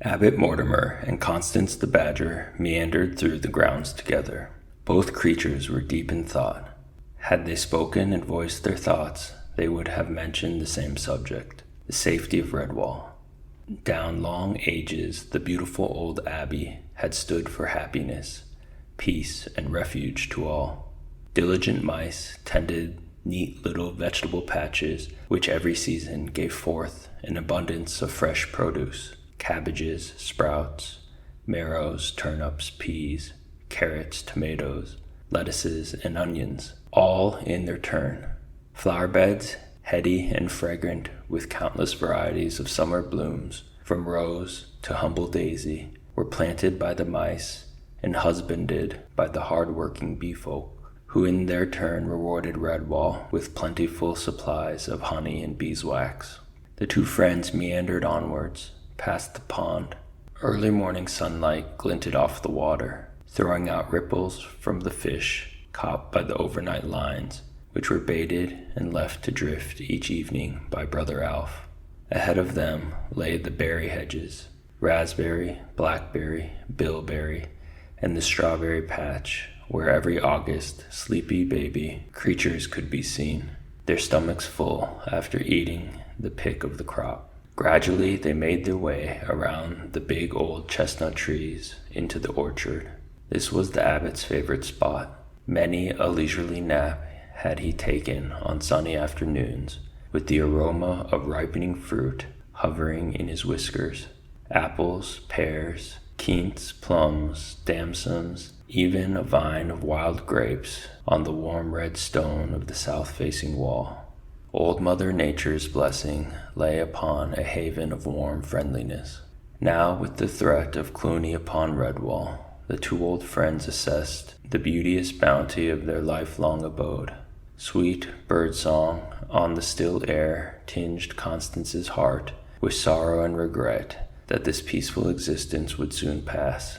Abbot Mortimer and Constance the Badger meandered through the grounds together. Both creatures were deep in thought. Had they spoken and voiced their thoughts, they would have mentioned the same subject, the safety of Redwall. Down long ages, the beautiful old abbey had stood for happiness, peace, and refuge to all. Diligent mice tended neat little vegetable patches which every season gave forth an abundance of fresh produce. Cabbages, sprouts, marrows, turnips, peas, carrots, tomatoes, lettuces, and onions, all in their turn. Flower beds, heady and fragrant with countless varieties of summer blooms, from rose to humble daisy, were planted by the mice and husbanded by the hard-working bee-folk, who in their turn rewarded Redwall with plentiful supplies of honey and beeswax. The two friends meandered onwards, past the pond. Early morning sunlight glinted off the water, throwing out ripples from the fish caught by the overnight lines, which were baited and left to drift each evening by Brother Alf. Ahead of them lay the berry hedges, raspberry, blackberry, bilberry, and the strawberry patch, where every August sleepy baby creatures could be seen, their stomachs full after eating the pick of the crop. Gradually, they made their way around the big old chestnut trees into the orchard. This was the abbot's favorite spot. Many a leisurely nap had he taken on sunny afternoons, with the aroma of ripening fruit hovering in his whiskers. Apples, pears, quince, plums, damsons, even a vine of wild grapes on the warm red stone of the south-facing wall. Old Mother Nature's blessing lay upon a haven of warm friendliness. Now, with the threat of Cluny upon Redwall, the two old friends assessed the beauteous bounty of their lifelong abode. Sweet bird-song on the still air tinged Constance's heart with sorrow and regret that this peaceful existence would soon pass.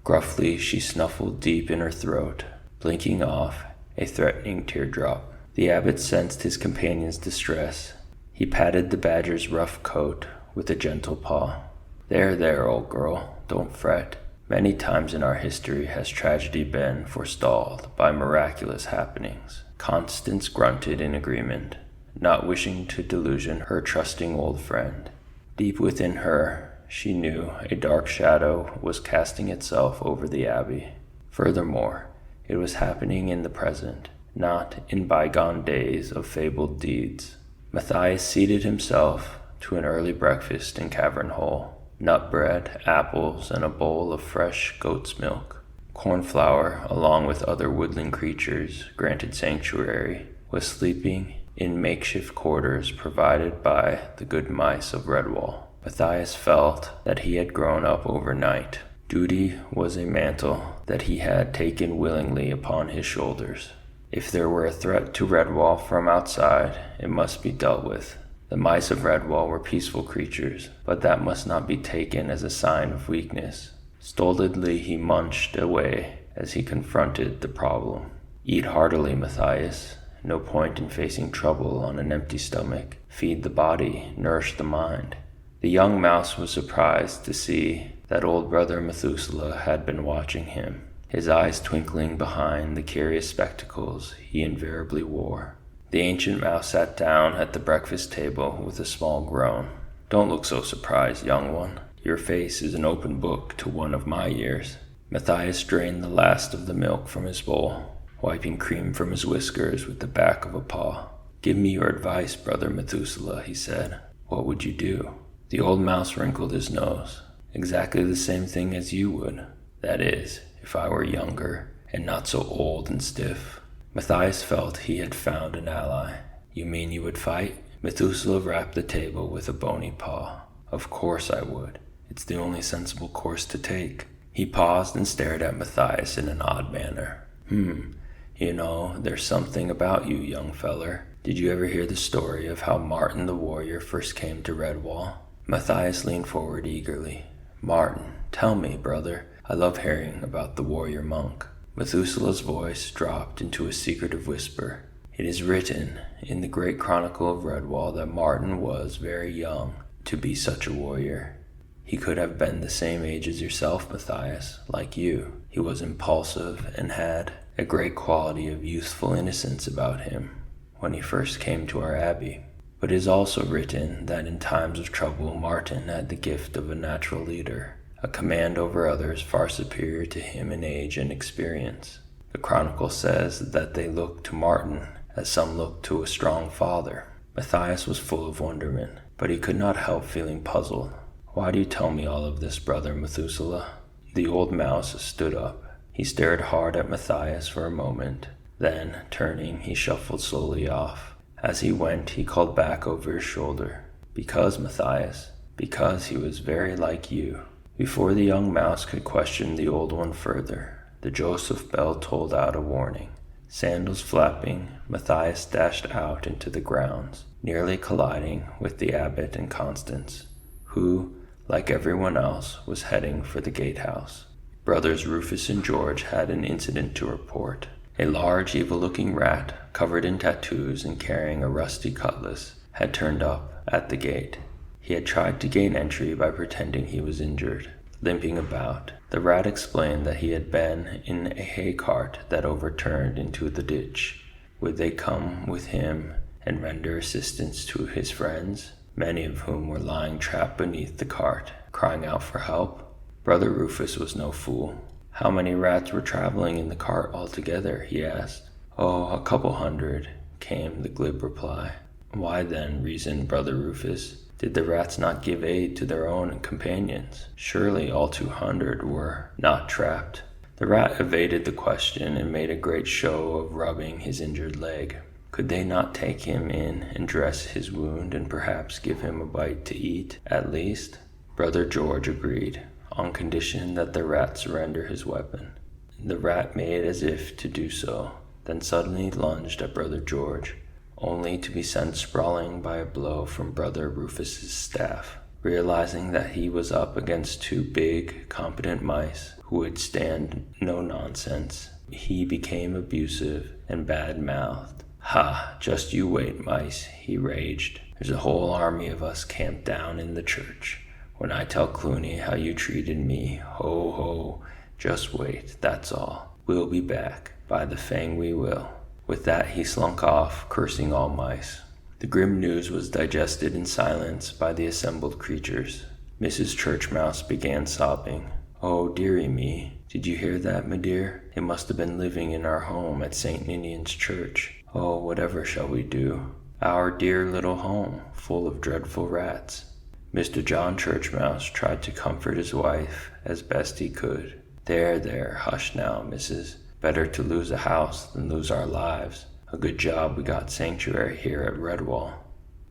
Gruffly she snuffled deep in her throat, blinking off a threatening teardrop. The abbot sensed his companion's distress. He patted the badger's rough coat with a gentle paw. There, old girl, don't fret. Many times in our history has tragedy been forestalled by miraculous happenings. Constance grunted in agreement, not wishing to delusion her trusting old friend. Deep within her, she knew a dark shadow was casting itself over the abbey. Furthermore, it was happening in the present, not in bygone days of fabled deeds. Matthias seated himself to an early breakfast in Cavern Hole. Nut bread, apples, and a bowl of fresh goat's milk. Cornflower, along with other woodland creatures granted sanctuary, was sleeping in makeshift quarters provided by the good mice of Redwall. Matthias felt that he had grown up overnight. Duty was a mantle that he had taken willingly upon his shoulders. If there were a threat to Redwall from outside, it must be dealt with. The mice of Redwall were peaceful creatures, but that must not be taken as a sign of weakness. Stolidly he munched away as he confronted the problem. Eat heartily, Matthias. No point in facing trouble on an empty stomach. Feed the body, nourish the mind. The young mouse was surprised to see that old brother Methuselah had been watching him, his eyes twinkling behind the curious spectacles he invariably wore. The ancient mouse sat down at the breakfast table with a small groan. Don't look so surprised, young one. Your face is an open book to one of my years. Matthias drained the last of the milk from his bowl, wiping cream from his whiskers with the back of a paw. Give me your advice, brother Methuselah, he said. What would you do? The old mouse wrinkled his nose. Exactly the same thing as you would. That is, if I were younger and not so old and stiff. Matthias felt he had found an ally. You mean you would fight? Methuselah rapped the table with a bony paw. Of course I would. It's the only sensible course to take. He paused and stared at Matthias in an odd manner. You know, there's something about you, young feller. Did you ever hear the story of how Martin the warrior first came to Redwall? Matthias leaned forward eagerly. Martin, tell me, brother. I love hearing about the warrior monk. Methuselah's voice dropped into a secretive whisper. It is written in the great chronicle of Redwall that Martin was very young to be such a warrior. He could have been the same age as yourself, Matthias, like you. He was impulsive and had a great quality of youthful innocence about him when he first came to our abbey. But it is also written that in times of trouble Martin had the gift of a natural leader, a command over others far superior to him in age and experience. The chronicle says that they looked to Martin as some look to a strong father. Matthias was full of wonderment, but he could not help feeling puzzled. Why do you tell me all of this, brother Methuselah? The old mouse stood up. He stared hard at Matthias for a moment. Then, turning, he shuffled slowly off. As he went, he called back over his shoulder, "Because, Matthias, because he was very like you." Before the young mouse could question the old one further, the Joseph bell tolled out a warning. Sandals flapping, Matthias dashed out into the grounds, nearly colliding with the abbot and Constance, who, like everyone else, was heading for the gatehouse. Brothers Rufus and George had an incident to report. A large, evil-looking rat, covered in tattoos and carrying a rusty cutlass, had turned up at the gate. He had tried to gain entry by pretending he was injured. Limping about, the rat explained that he had been in a hay cart that overturned into the ditch. Would they come with him and render assistance to his friends, many of whom were lying trapped beneath the cart, crying out for help? Brother Rufus was no fool. How many rats were traveling in the cart altogether, he asked. "Oh, a couple hundred," came the glib reply. Why then, reasoned Brother Rufus, did the rats not give aid to their own companions? Surely all 200 were not trapped. The rat evaded the question and made a great show of rubbing his injured leg. Could they not take him in and dress his wound and perhaps give him a bite to eat, at least? Brother George agreed, on condition that the rat surrender his weapon. The rat made as if to do so, then suddenly lunged at Brother George, only to be sent sprawling by a blow from Brother Rufus's staff. Realizing that he was up against two big, competent mice who would stand no nonsense, he became abusive and bad-mouthed. "Ha, just you wait, mice," he raged. "There's a whole army of us camped down in the church. When I tell Clooney how you treated me, ho ho, just wait, that's all. We'll be back, by the fang we will." With that he slunk off, cursing all mice. The grim news was digested in silence by the assembled creatures. Mrs. Church Mouse began sobbing. "Oh, dearie me, did you hear that, my dear? They must have been living in our home at St. Ninian's Church. Oh, whatever shall we do? Our dear little home, full of dreadful rats." Mr. John Churchmouse tried to comfort his wife as best he could. There, hush now, missus. Better to lose a house than lose our lives. A good job we got sanctuary here at Redwall."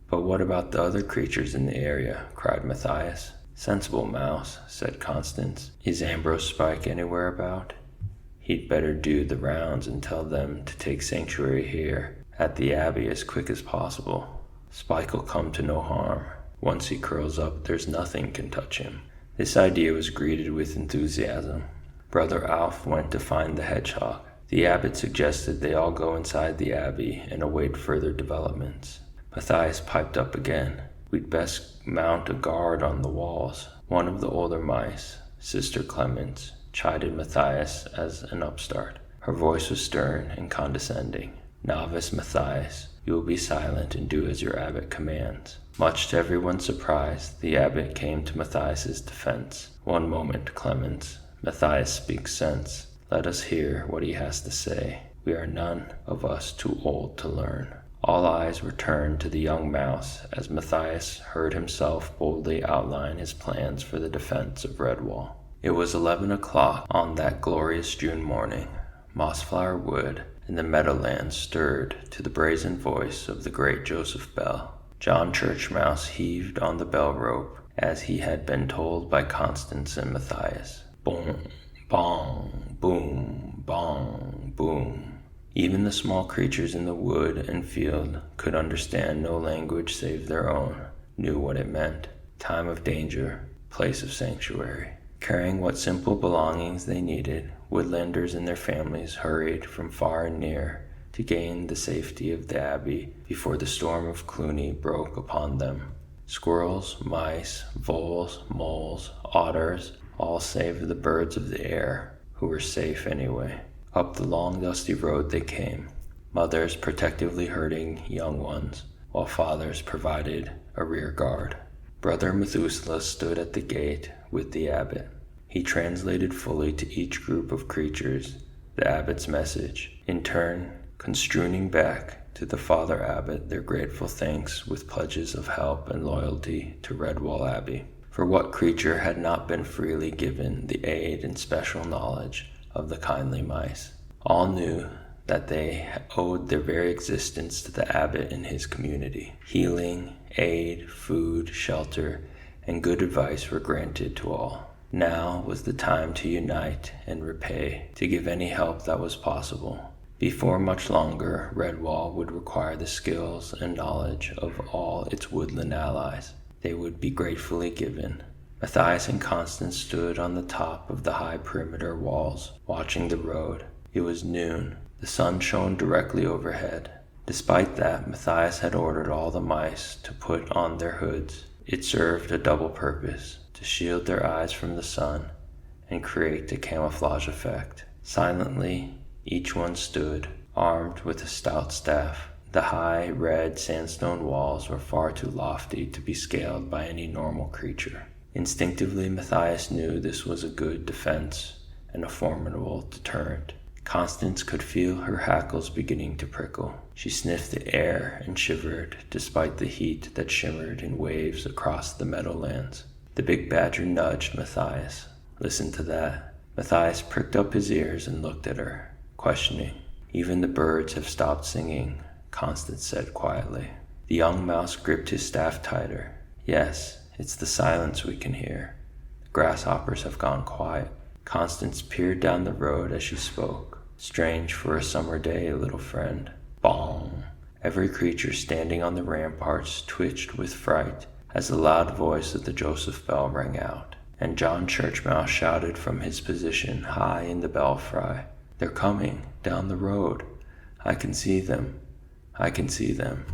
"But what about the other creatures in the area?" cried Matthias. "Sensible mouse," said Constance. "Is Ambrose Spike anywhere about? He'd better do the rounds and tell them to take sanctuary here at the Abbey as quick as possible. Spike'll come to no harm. Once he curls up, there's nothing can touch him." This idea was greeted with enthusiasm. Brother Alf went to find the hedgehog. The abbot suggested they all go inside the abbey and await further developments. Matthias piped up again. "We'd best mount a guard on the walls." One of the older mice, Sister Clemens, chided Matthias as an upstart. Her voice was stern and condescending. "Novice Matthias, you will be silent and do as your abbot commands." Much to everyone's surprise, the abbot came to Matthias's defense. "One moment, Clemens. Matthias speaks sense. Let us hear what he has to say. We are none of us too old to learn." All eyes were turned to the young mouse as Matthias heard himself boldly outline his plans for the defense of Redwall. It was 11 o'clock on that glorious June morning. Mossflower Wood and the meadowlands stirred to the brazen voice of the great Joseph Bell. John Churchmouse heaved on the bell rope as he had been told by Constance and Matthias. Boom, bong, boom, bong, boom. Even the small creatures in the wood and field could understand no language save their own, knew what it meant. Time of danger, place of sanctuary. Carrying what simple belongings they needed, woodlanders and their families hurried from far and near to gain the safety of the abbey before the storm of Clooney broke upon them. Squirrels, mice, voles, moles, otters, all save the birds of the air, who were safe anyway. Up the long dusty road they came, mothers protectively herding young ones, while fathers provided a rear guard. Brother Methuselah stood at the gate with the abbot. He translated fully to each group of creatures the abbot's message, in turn construing back to the father abbot their grateful thanks with pledges of help and loyalty to Redwall Abbey. For what creature had not been freely given the aid and special knowledge of the kindly mice? All knew that they owed their very existence to the abbot and his community. Healing, aid, food, shelter, and good advice were granted to all. Now was the time to unite and repay, to give any help that was possible. Before much longer, Redwall would require the skills and knowledge of all its woodland allies. They would be gratefully given. Matthias and Constance stood on the top of the high perimeter walls, watching the road. It was noon. The sun shone directly overhead. Despite that, Matthias had ordered all the mice to put on their hoods. It served a double purpose, to shield their eyes from the sun and create a camouflage effect. Silently, each one stood, armed with a stout staff. The high, red sandstone walls were far too lofty to be scaled by any normal creature. Instinctively, Matthias knew this was a good defense and a formidable deterrent. Constance could feel her hackles beginning to prickle. She sniffed the air and shivered despite the heat that shimmered in waves across the meadowlands. The big badger nudged Matthias. Listen to that. Matthias pricked up his ears and looked at her, questioning. Even the birds have stopped singing, Constance said quietly. The young mouse gripped his staff tighter. Yes, it's the silence we can hear. The grasshoppers have gone quiet. Constance peered down the road as she spoke. Strange for a summer day, little friend. Bong! Every creature standing on the ramparts twitched with fright as the loud voice of the Joseph bell rang out, and John Churchmouse shouted from his position high in the belfry. They're coming, down the road. I can see them. I can see them.